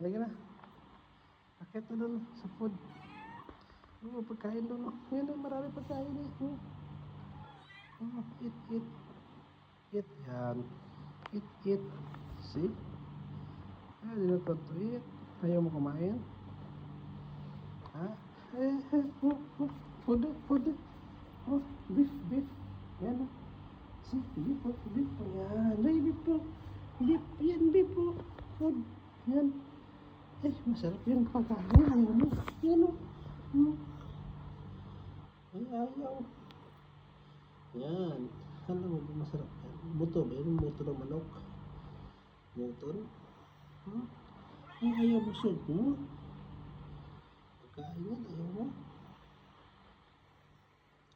Lagi na. Akit na doon sa food. Pagkain doon. Yan doon, marami pagkain eh. Eat, eat. Eat, yan. Eat, eat. See? Di na to eat. Ayaw mo kumain? Ha? Food, food. Beef, beef. Yan. See, beef, beef. Yan. Ay, beef po. Beef, yan, beef po. Food. Yan. Masarap yung pagkain. Ayaw mo. Yan o. Ay, ayaw. Yan. Alam mo, masarap yan. Buto ba yun? Buto ng manok. Buto. Ay, ayaw busog mo. Pagkain yan, ayaw mo.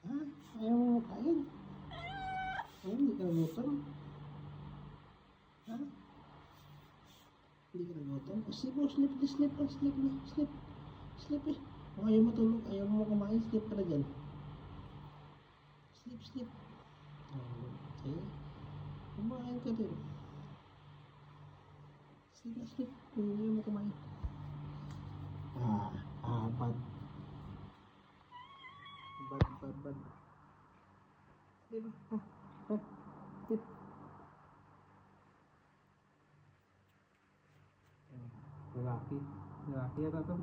Ha? Ayaw mo makain. Ay, hindi ka nagutom. Ha? Hindi ka nagutom. Sleep mo, sleep, sleep, sleep, sleep. Sleep eh. Kung ayaw matulog, ayaw mo kumain, sleep ka na dyan. Sleep, sleep. Okay. Kumain ka din. Sleep na sleep. Kung ayaw mo kumain. Bad. Bad. Sleep. Sleep. Lalaki yata ito.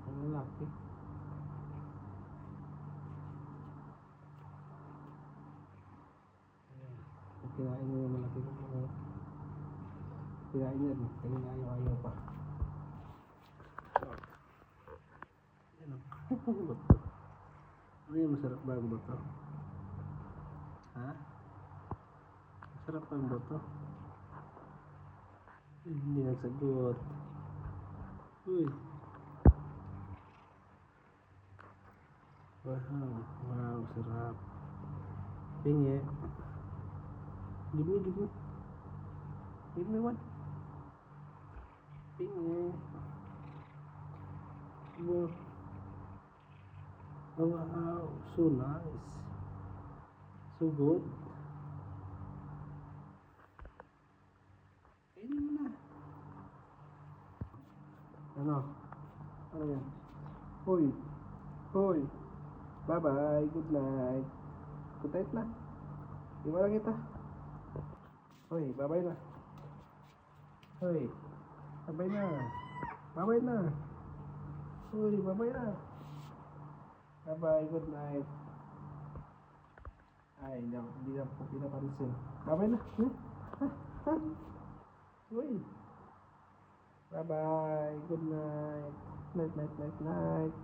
Lalaki. Kinain mo yung malaki ko. Kinain yan. Kaya ayaw pa. Yan o. Ano yung masarap ba ang buto? Ha? Masarap ba ang buto? Hindi nagsagot. Uy. Wow, sarap. Pingi. Give me one. Pingi. Wow, so nice. So good. Kainin mo na. Ano yan? Hoy. Bye-bye. Good night. Good night na. Iwan lang kita. Hoy, bye-bye na. Hoy. Bye-bye na. Bye-bye na. Hoy, bye-bye na. Bye-bye. Good night. Ay, hindi na pinapansin. Bye-bye na. Hoy. Bye-bye. Good night. Night.